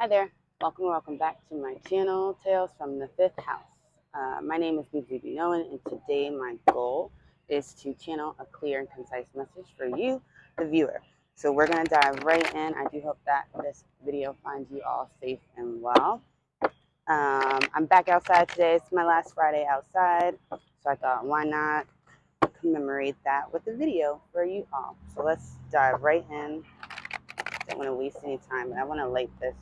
Hi there, welcome back to my channel, Tales from the Fifth House. My name is BGB Nolan, and today my goal is to channel a clear and concise message for you, the viewer. So we're going to dive right in. I do hope that this video finds you all safe and well. I'm back outside today. It's my last Friday outside, so I thought, why not commemorate that with a video for you all. So let's dive right in. Don't want to waste any time, but I want to light this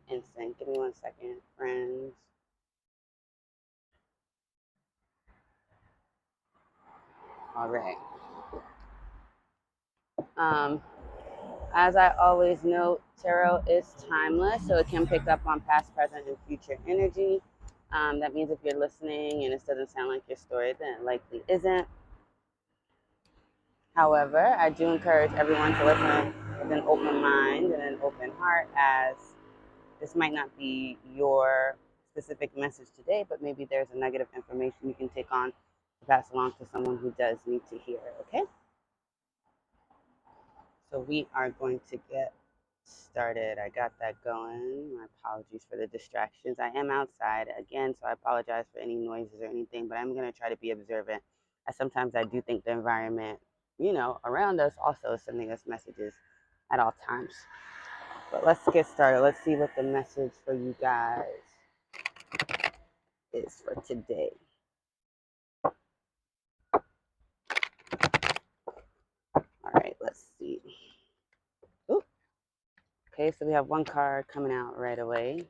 instant. Give me 1 second, friends. All right. As I always note, tarot is timeless, so it can pick up on past, present, and future energy. That means if you're listening and it doesn't sound like your story, then it likely isn't. However, I do encourage everyone to listen with an open mind and an open heart, as this might not be your specific message today, but maybe there's a nugget of information you can take on to pass along to someone who does need to hear it, okay? So we are going to get started. I got that going. My apologies for the distractions. I am outside again, so I apologize for any noises or anything, but I'm going to try to be observant. As sometimes I do think the environment, around us also is sending us messages at all times. But let's get started. Let's see what the message for you guys is for today. All right, let's see. Ooh. Okay, so we have one card coming out right away.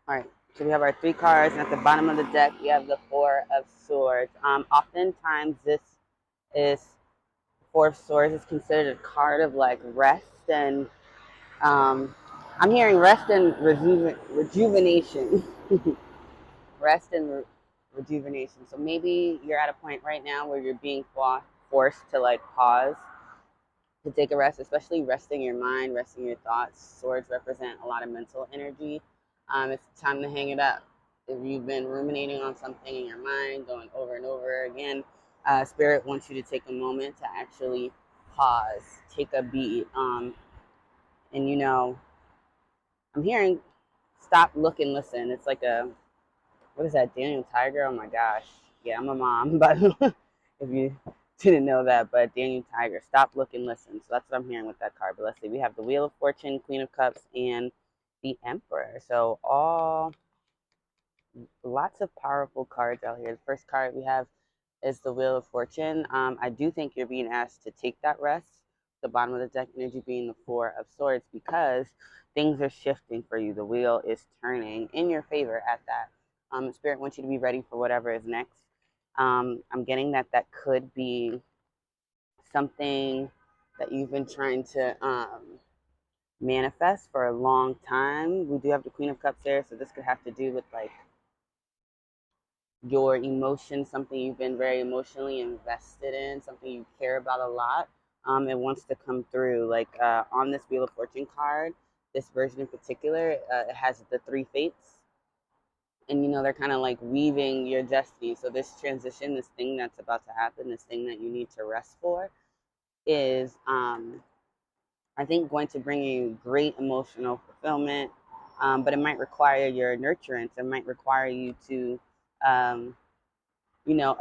All right, so we have our 3 cards, and at the bottom of the deck, we have the 4 of Swords. Oftentimes, this is 4 of Swords is considered a card of like rest, and I'm hearing rest and rejuvenation. Rest and rejuvenation. So maybe you're at a point right now where you're being forced to like pause, to take a rest, especially resting your mind, resting your thoughts. Swords represent a lot of mental energy. It's time to hang it up. If you've been ruminating on something in your mind, going over and over again, Spirit wants you to take a moment to actually pause, take a beat. And I'm hearing stop, look, and listen. It's like what is that, Daniel Tiger? Oh my gosh. Yeah, I'm a mom, but if you didn't know that, but Daniel Tiger, stop, look, and listen. So that's what I'm hearing with that card. But let's see, we have the Wheel of Fortune, Queen of Cups, and the Emperor. So lots of powerful cards out here. The first card we have is the Wheel of Fortune. I do think you're being asked to take that rest. The bottom of the deck energy being the 4 of Swords, because things are shifting for you. The wheel is turning in your favor at that. Spirit wants you to be ready for whatever is next. I'm getting that could be something that you've been trying to manifest for a long time. We do have the Queen of Cups there, so this could have to do with like your emotions, something you've been very emotionally invested in, something you care about a lot. It wants to come through. Like on this Wheel of Fortune card, this version in particular, it has the 3 fates. And they're kind of like weaving your destiny. So this transition, this thing that's about to happen, this thing that you need to rest for, is I think going to bring you great emotional fulfillment. But it might require your nurturance. It might require you to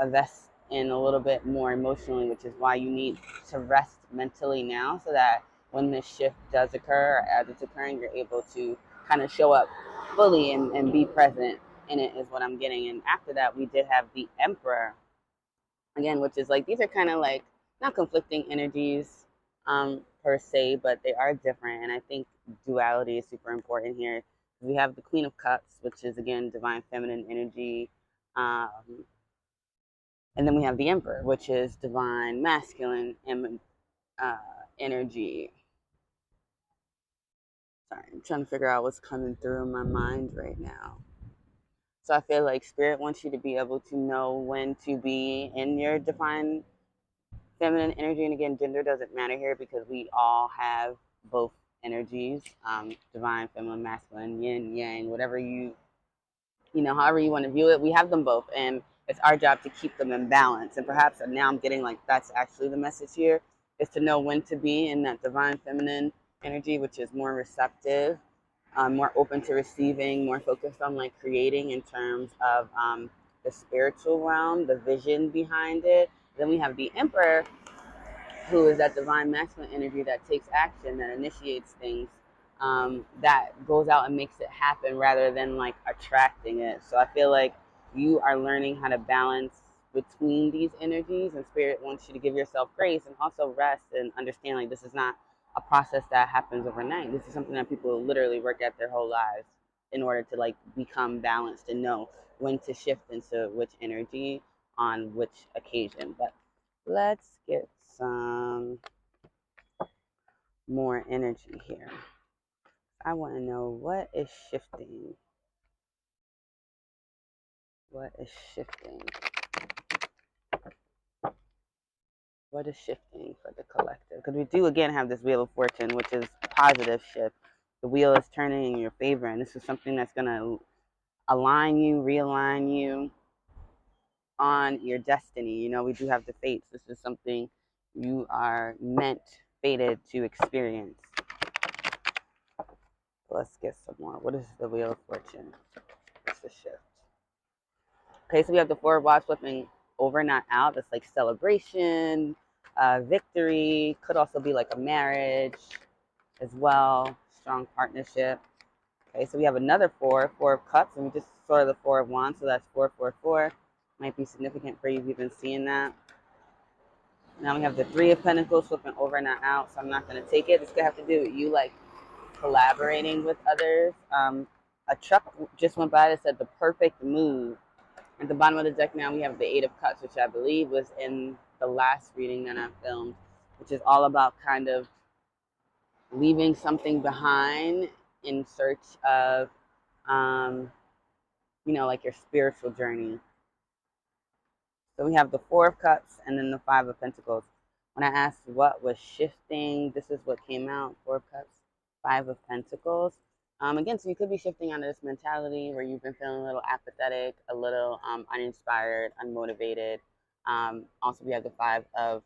invest in a little bit more emotionally, which is why you need to rest mentally now, so that when this shift does occur, or as it's occurring, you're able to kind of show up fully and be present in it, is what I'm getting. And after that, we did have the Emperor again, which is like, these are kind of like not conflicting energies per se, but they are different. And I think duality is super important here. We have the Queen of Cups, which is again divine feminine energy. And then we have the Emperor, which is divine masculine energy. Sorry, I'm trying to figure out what's coming through in my mind right now. So I feel like Spirit wants you to be able to know when to be in your divine feminine energy. And again, gender doesn't matter here, because we all have both energies, divine, feminine, masculine, yin, yang, whatever however you want to view it. We have them both. And It's our job to keep them in balance. And perhaps now I'm getting like that's actually the message here, is to know when to be in that divine feminine energy, which is more receptive, more open to receiving, more focused on like creating in terms of the spiritual realm, the vision behind it. Then we have the Emperor, who is that divine masculine energy that takes action, that initiates things, that goes out and makes it happen rather than like attracting it. So I feel like you are learning how to balance between these energies, and Spirit wants you to give yourself grace and also rest and understand like this is not a process that happens overnight. This is something that people literally work at their whole lives in order to like become balanced and know when to shift into which energy on which occasion. But let's get some more energy here. I want to know what is shifting. What is shifting? What is shifting for the collective? Because we do again have this Wheel of Fortune, which is a positive shift. The wheel is turning in your favor, and this is something that's going to align you, realign you on your destiny. You know, we do have the fates. This is something you are meant, fated to experience. Let's get some more. What is the Wheel of Fortune? What's the shift? Okay, so we have the Four of Wands flipping over, not out. That's like celebration, victory. Could also be like a marriage as well. Strong partnership. Okay, so we have another Four of Cups, and we just saw the Four of Wands, so that's 444. Might be significant for you if you've been seeing that. Now we have the Three of Pentacles flipping over, not out, so I'm not going to take it. It's going to have to do with you like collaborating with others. A truck just went by that said the perfect move. At the bottom of the deck now we have the Eight of Cups, which I believe was in the last reading that I filmed, which is all about kind of leaving something behind in search of, like your spiritual journey. So we have the Four of Cups and then the Five of Pentacles. When I asked what was shifting, this is what came out. Four of Cups, Five of Pentacles. Again, so you could be shifting out of this mentality where you've been feeling a little apathetic, a little uninspired, unmotivated. Also, we have the Five of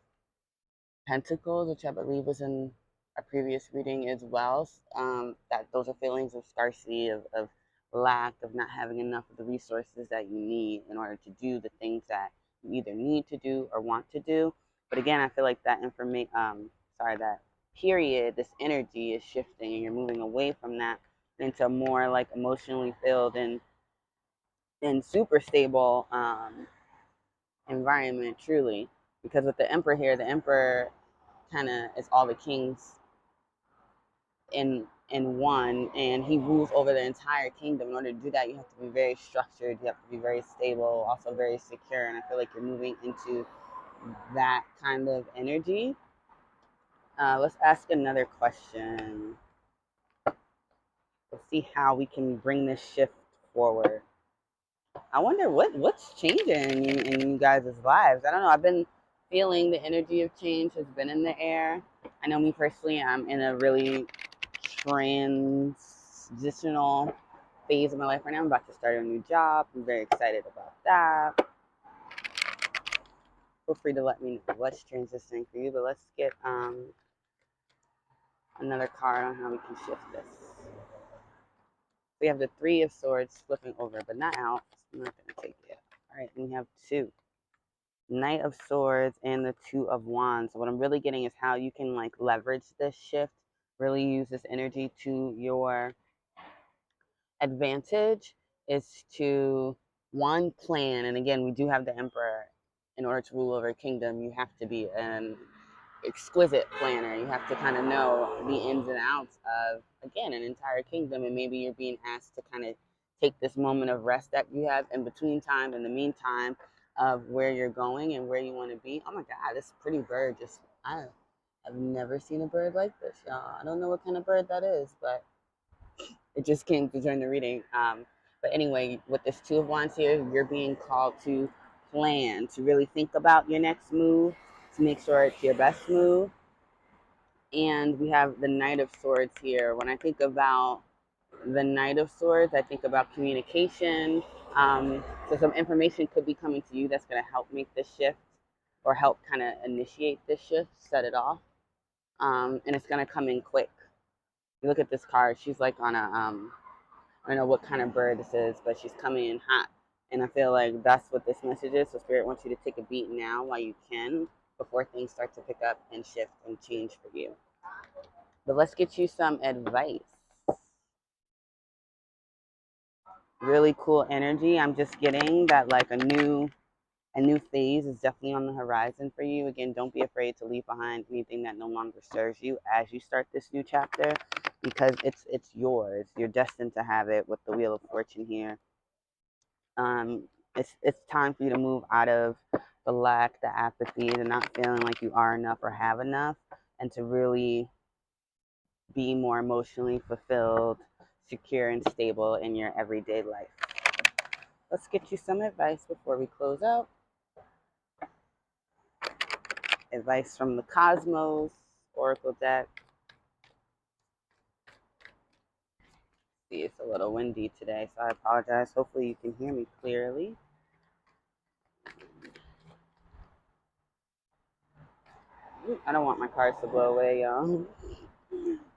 Pentacles, which I believe was in a previous reading as well. That those are feelings of scarcity, of lack, of not having enough of the resources that you need in order to do the things that you either need to do or want to do. But again, I feel like that that period, this energy is shifting, and you're moving away from that into more like emotionally filled and super stable environment, truly. Because with the Emperor here, the Emperor kind of is all the kings in one, and he rules over the entire kingdom. In order to do that, you have to be very structured, you have to be very stable, also very secure, and I feel like you're moving into that kind of energy. Let's ask another question. Let's see how we can bring this shift forward. I wonder what's changing in you guys' lives. I don't know. I've been feeling the energy of change has been in the air. I know me personally, I'm in a really transitional phase of my life right now. I'm about to start a new job. I'm very excited about that. Feel free to let me know what's transitioning for you, but let's get another card on how we can shift this. We have the Three of Swords flipping over, but not out. I'm not going to take it. All right, and we have two. Knight of Swords and the Two of Wands. So what I'm really getting is how you can like leverage this shift, really use this energy to your advantage, is to one plan. And again, we do have the Emperor. In order to rule over a kingdom, you have to be an exquisite planner. You have to kind of know the ins and outs of, again, an entire kingdom. And maybe you're being asked to kind of take this moment of rest that you have in between time, in the meantime, of where you're going and where you want to be. Oh my God, this pretty bird I've never seen a bird like this, y'all. I don't know what kind of bird that is, but it just came to join the reading. But anyway, with this Two of Wands here, you're being called to plan, to really think about your next move, to make sure it's your best move. And we have the Knight of Swords here. When I think about the Knight of Swords, I think about communication. So some information could be coming to you that's going to help make this shift or help kind of initiate this shift, set it off. And it's going to come in quick. You look at this card, she's like on a, I don't know what kind of bird this is, but she's coming in hot. And I feel like that's what this message is. So Spirit wants you to take a beat now while you can before things start to pick up and shift and change for you. But let's get you some advice. Really cool energy. I'm just getting that like a new phase is definitely on the horizon for you. Again, don't be afraid to leave behind anything that no longer serves you as you start this new chapter, because it's yours. You're destined to have it with the Wheel of Fortune here. It's time for you to move out of the lack, the apathy, the not feeling like you are enough or have enough, and to really be more emotionally fulfilled, secure, and stable in your everyday life. Let's get you some advice before we close out. Advice from the Cosmos Oracle deck. See, it's a little windy today, so I apologize. Hopefully you can hear me clearly. I don't want my cards to blow away, y'all.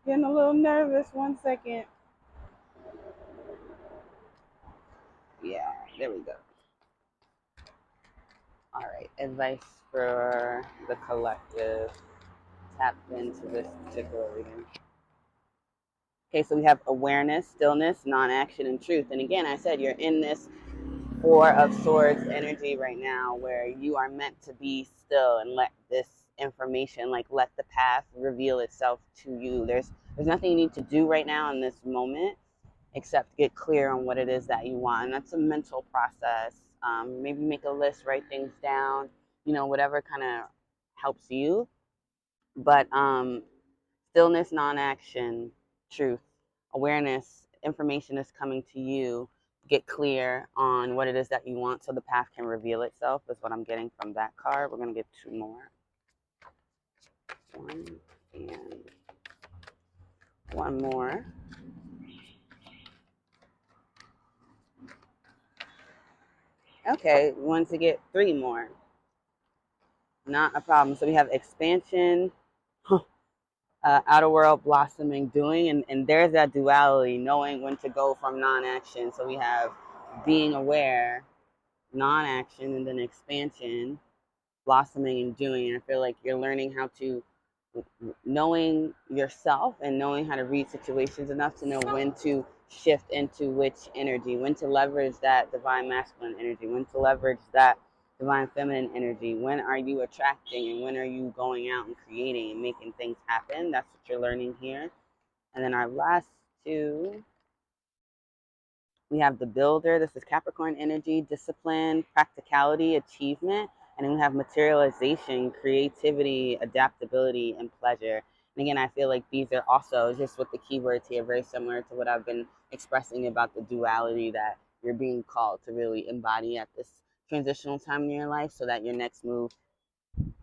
Getting a little nervous. 1 second. Yeah, there we go. All right, advice for the collective. Tap into this particular reading. Okay, so we have awareness, stillness, non-action, and truth. And again, I said you're in this Four of Swords energy right now where you are meant to be still and let this information, like let the path reveal itself to you. There's nothing you need to do right now in this moment except get clear on what it is that you want. And that's a mental process. Maybe make a list, write things down, whatever kind of helps you. But stillness, non-action, truth, awareness, information is coming to you. Get clear on what it is that you want so the path can reveal itself is what I'm getting from that card. We're going to get two more. One and one more. Okay, we want to get three more. Not a problem. So we have expansion, outer world blossoming, doing, and there's that duality, knowing when to go from non-action. So we have being aware, non-action, and then expansion, blossoming, and doing. And I feel like you're learning how to, knowing yourself and knowing how to read situations enough to know when to shift into which energy, when to leverage that divine masculine energy, when to leverage that divine feminine energy, when are you attracting and when are you going out and creating and making things happen. That's what you're learning here. And then our last two, we have the builder. This is Capricorn energy, discipline, practicality, achievement. And then we have materialization, creativity, adaptability, and pleasure. And again, I feel like these are also just with the keywords here, very similar to what I've been expressing about the duality that you're being called to really embody at this transitional time in your life so that your next move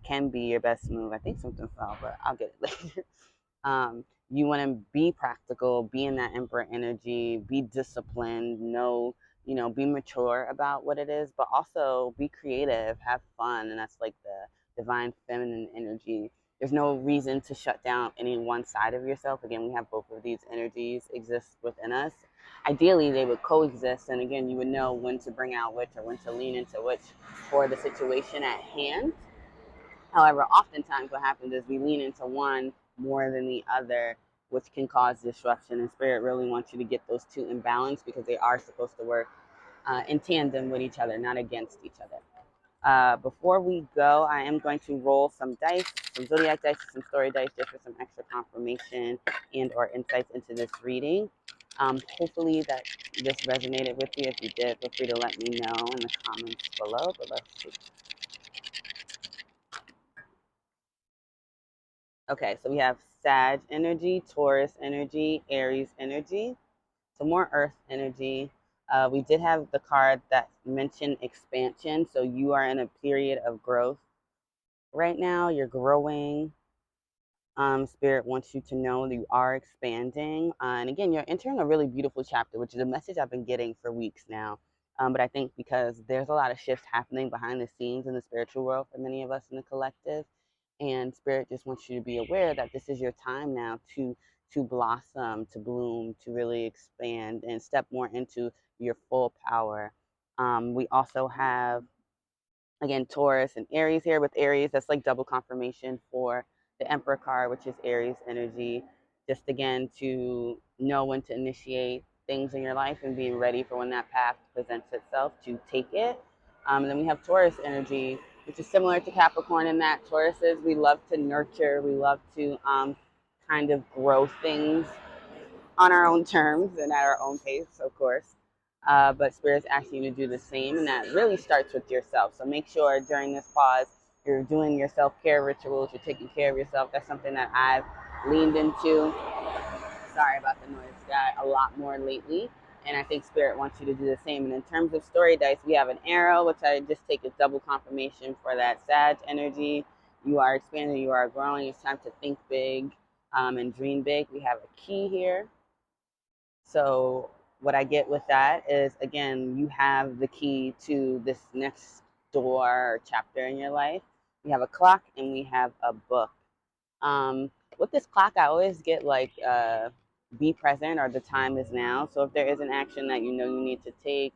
can be your best move. I think something fell, but I'll get it later. You want to be practical, be in that emperor energy, be disciplined, be mature about what it is, but also be creative, have fun. And that's like the divine feminine energy. There's no reason to shut down any one side of yourself. Again, we have both of these energies exist within us. Ideally, they would coexist. And again, you would know when to bring out which or when to lean into which for the situation at hand. However, oftentimes what happens is we lean into one more than the other, which can cause disruption. And Spirit really wants you to get those two in balance because they are supposed to work in tandem with each other, not against each other. Before we go, I am going to roll some dice, some zodiac dice, some story dice, just for some extra confirmation and or insights into this reading. Hopefully that this resonated with you. If you did, feel free to let me know in the comments below. But let's see. Okay, so we have Sag energy, Taurus energy, Aries energy. So more Earth energy. We did have the card that mentioned expansion. So you are in a period of growth right now. You're growing. Spirit wants you to know that you are expanding. And again, you're entering a really beautiful chapter, which is a message I've been getting for weeks now. But I think because there's a lot of shifts happening behind the scenes in the spiritual world for many of us in the collective, and Spirit just wants you to be aware that this is your time now to blossom, to bloom, to really expand and step more into your full power. We also have, again, Taurus and Aries here. With Aries, that's like double confirmation for the Emperor card, which is Aries energy. Just again to know when to initiate things in your life and being ready for when that path presents itself to take it. And then we have Taurus energy, which is similar to Capricorn in that Tauruses, we love to nurture, we love to kind of grow things on our own terms and at our own pace, of course. But Spirit's asking you to do the same, and that really starts with yourself. So make sure during this pause you're doing your self care rituals, you're taking care of yourself. That's something that I've leaned into. Sorry about the noise, got a lot more lately. And I think Spirit wants you to do the same. And in terms of story dice, we have an arrow, which I just take as double confirmation for that Sag energy. You are expanding, you are growing. It's time to think big and dream big. We have a key here. So what I get with that is, again, you have the key to this next door or chapter in your life. We have a clock and we have a book. With this clock, I always get like be present or the time is now. So if there is an action that you know you need to take,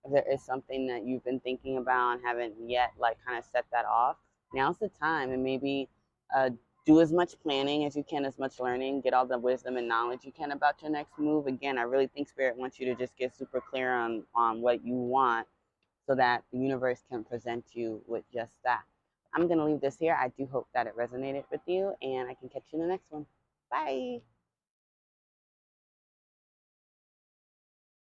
if there is something that you've been thinking about and haven't yet like kind of set that off, now's the time. And maybe uh, do as much planning as you can, as much learning, get all the wisdom and knowledge you can about your next move. Again, I really think Spirit wants you to just get super clear on what you want so that the universe can present you with just that. I'm going to leave this here. I do hope that it resonated with you, and I can catch you in the next one. Bye.